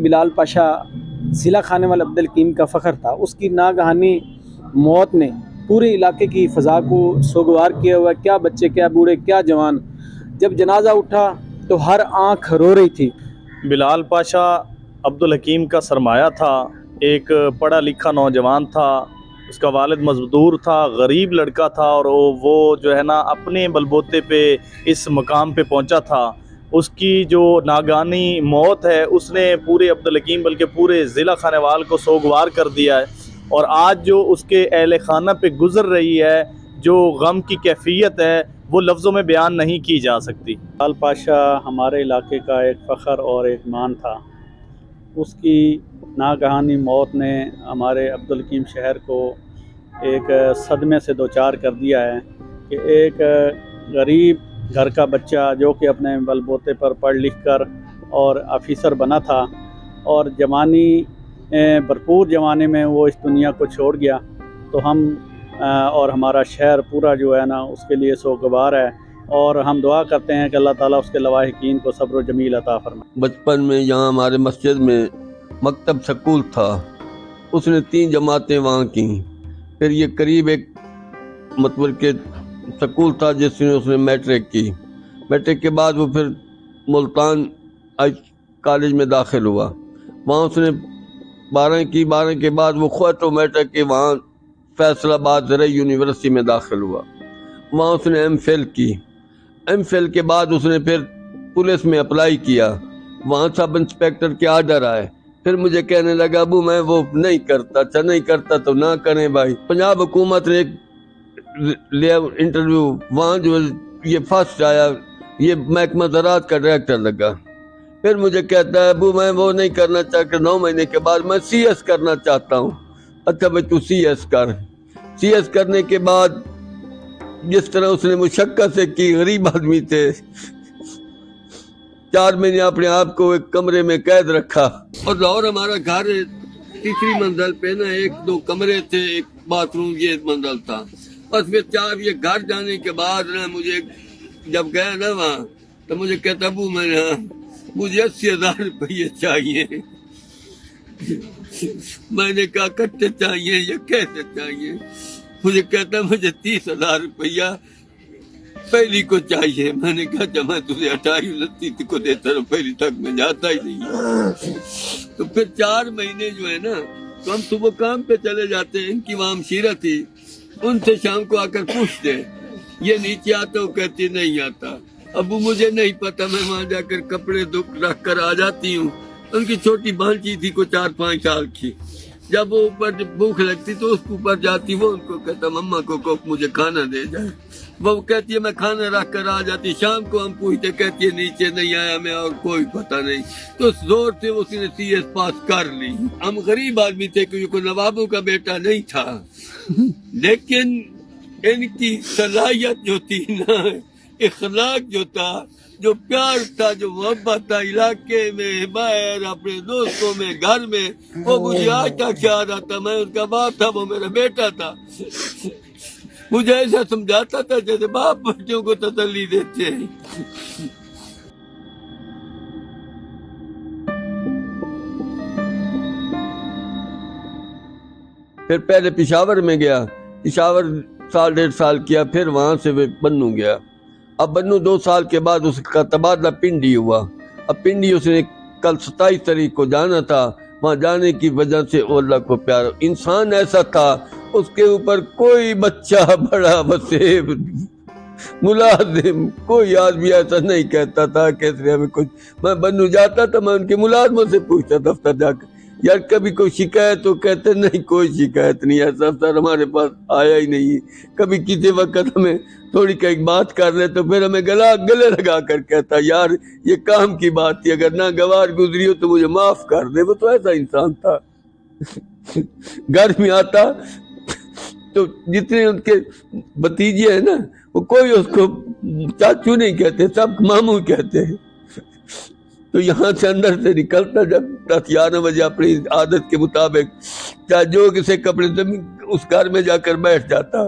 بلال پاشا ضلع خانے والا عبدالحکیم کا فخر تھا، اس کی ناگہانی موت نے پورے علاقے کی فضا کو سوگوار کیا ہوا ہے۔ کیا بچے، کیا بوڑھے، کیا جوان، جب جنازہ اٹھا تو ہر آنکھ رو رہی تھی۔ بلال پاشا عبدالحکیم کا سرمایہ تھا، ایک پڑھا لکھا نوجوان تھا، اس کا والد مزدور تھا، غریب لڑکا تھا، اور وہ جو ہے نا اپنے بلبوتے پہ اس مقام پہ پہنچا تھا۔ اس کی جو ناگہانی موت ہے اس نے پورے عبدالحکیم بلکہ پورے ضلع خانے وال کو سوگوار کر دیا ہے، اور آج جو اس کے اہل خانہ پہ گزر رہی ہے، جو غم کی کیفیت ہے، وہ لفظوں میں بیان نہیں کی جا سکتی۔ بلال پاشا ہمارے علاقے کا ایک فخر اور ایک مان تھا۔ اس کی ناگہانی موت نے ہمارے عبدالحکیم شہر کو ایک صدمے سے دوچار کر دیا ہے کہ ایک غریب گھر کا بچہ جو کہ اپنے بلبوتے پر پڑھ لکھ کر اور آفیسر بنا تھا، اور جوانی بھرپور جوانے میں وہ اس دنیا کو چھوڑ گیا، تو ہم اور ہمارا شہر پورا جو ہے نا اس کے لیے سوگوار ہے، اور ہم دعا کرتے ہیں کہ اللہ تعالیٰ اس کے لواحقین کو صبر و جمیل عطا فرمائے۔ بچپن میں یہاں ہمارے مسجد میں مکتب سکول تھا، اس نے 3 جماعتیں وہاں کی۔ پھر یہ قریب ایک مطلب کہ سکول تھا جس میں اس نے میٹرک کی۔ میٹرک کے بعد وہ پھر ملتان کالج میں داخل ہوا، وہاں اس نے 12 کی۔ 12 کے بعد وہ خود میٹرک کے وہاں فیصل آباد زرعی یونیورسٹی میں داخل ہوا، وہاں اس نے ایم فل کی۔ ایم فل کے بعد اس نے پھر پولیس میں اپلائی کیا، وہاں سب انسپیکٹر کے آرڈر آئے۔ پھر مجھے کہنے لگا ابو میں وہ نہیں کرتا، اچھا نہیں کرتا تو نہ کریں بھائی۔ پنجاب حکومت نے ایک لیا انٹرویو، وہاں جو یہ فرسٹ آیا، یہ محکمہ زراعت کا ڈائریکٹر لگا۔ پھر مجھے کہتا ہے ابو میں وہ نہیں کرنا چاہتا، 9 مہینے کے بعد میں سی ایس کرنا چاہتا ہوں۔ اچھا بھائی تو سی ایس کر۔ سی ایس کرنے کے بعد جس طرح اس نے مشقت سے کی، غریب آدمی تھے، 4 مہینے اپنے آپ کو ایک کمرے میں قید رکھا۔ اور لاہور ہمارا گھر 3 منزل پہ نا 1-2 کمرے تھے، ایک باتھ روم، یہ منزل تھا بس۔ پھر یہ گھر جانے کے بعد نا مجھے جب گیا نا وہاں تو مجھے کہتا ابو مجھے 80,000 روپیے چاہیے۔ میں نے کہا کٹے چاہیے یا کیسے چاہیے؟ مجھے کہتا مجھے 30,000 روپیہ پہلی کو چاہیے۔ میں نے کہا جب میں تجھے 28-29 کو دیتا ہوں، پہلی تک میں جاتا ہی نہیں۔ تو پھر 4 مہینے جو ہے نا تو ہم صبح کام پہ چلے جاتے، ان کی وہاں ہمشیرہ تھی، ان سے شام کو آ کر پوچھتے یہ نیچے آتا، وہ کہتی نہیں آتا۔ ابو مجھے نہیں پتا، میں وہاں جا کر کپڑے رکھ کر آ جاتی ہوں۔ ان کی چھوٹی بھانجی تھی کو 4-5 سال کی، جب وہ اوپر بھوک لگتی تو اس کے اوپر جاتی، وہ ان کو کہتا مما کو مجھے کھانا دے جائے، وہ کہتی ہے میں کھانا رکھ کر آ جاتی۔ شام کو ہم پوچھتے، کہتی ہے نیچے نہیں آیا میں، اور کوئی پتہ نہیں۔ تو زور سے اس نے سی ایس پاس کر لی۔ ہم غریب آدمی تھے کیونکہ کوئی نوابوں کا بیٹا نہیں تھا، لیکن ان کی صلاحیت جو تھی نا، اخلاق جو تھا، جو پیار تھا، جو محبت تھا علاقے میں، باہر اپنے دوستوں میں، گھر میں، وہ مجھے آج تک یاد آتا۔ میں ان کا باپ تھا، وہ میرا بیٹا تھا۔ مجھے ایسا سمجھاتا تھا جیسے باپ بچوں کو تسلی دیتے ہیں۔ پھر پہلے پشاور میں گیا، پشاور 1.5 سال کیا، پھر وہاں سے بنو گیا۔ اب بنو 2 سال کے بعد اس کا تبادلہ پنڈی ہوا۔ اب پنڈی اس نے کل 27 تاریخ کو جانا تھا، وہاں جانے کی وجہ سے اللہ کو پیار، انسان ایسا تھا، اس کے اوپر کوئی بچہ بڑا وسیب ملازم کوئی آدمی ایسا نہیں کہتا تھا کہ ہمیں کچھ۔ میں بنو جاتا تھا، میں ان کے ملازموں سے پوچھتا دفتر جا کر یار کبھی کوئی شکایت تو کہتے نہیں کوئی شکایت نہیں، ایسا افسر ہمارے پاس آیا ہی نہیں۔ کبھی کسی وقت ہمیں تھوڑی کہیں بات کر لے تو پھر ہمیں گلے لگا کر کہتا یار یہ کام کی بات تھی، اگر ناگوار گزری ہو تو مجھے معاف کر دے۔ وہ تو ایسا انسان تھا۔ گھر میں آتا تو جتنے ان کے بھتیجے ہیں نا، وہ کوئی اس کو چاچو نہیں کہتے، سب ماموں کہتے ہیں۔ تو یہاں سے اندر سے نکلتا جب 10-11 بجے اپنی عادت کے مطابق چاہے جو کسی کپڑے زمین اس گھر میں جا کر بیٹھ جاتا،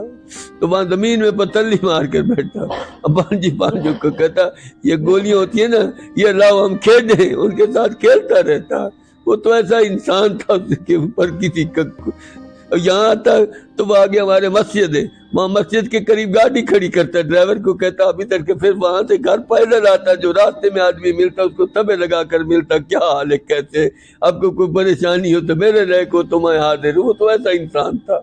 تو وہاں زمین میں پتلی مار کر بیٹھتا۔ اب بانجو کو کہتا یہ گولیاں ہوتی ہیں نا، یہ لاؤ ہم کھیلیں، ان کے ساتھ کھیلتا رہتا۔ وہ تو ایسا انسان تھا اس کے اوپر کسی کا. یہاں آتا تو وہ آگے ہمارے مسجد ہے، وہاں مسجد کے قریب گاڑی کھڑی کرتا، ڈرائیور کو کہتا ابھی تک کے، پھر وہاں سے گھر پیدل آتا، جو راستے میں آدمی ملتا اس کو تبے لگا کر ملتا، کیا حال ہے، کیسے آپ کو کوئی پریشانی ہو تو میرے رہ کو تو میں حاضر ہوں. وہ تو ایسا انسان تھا.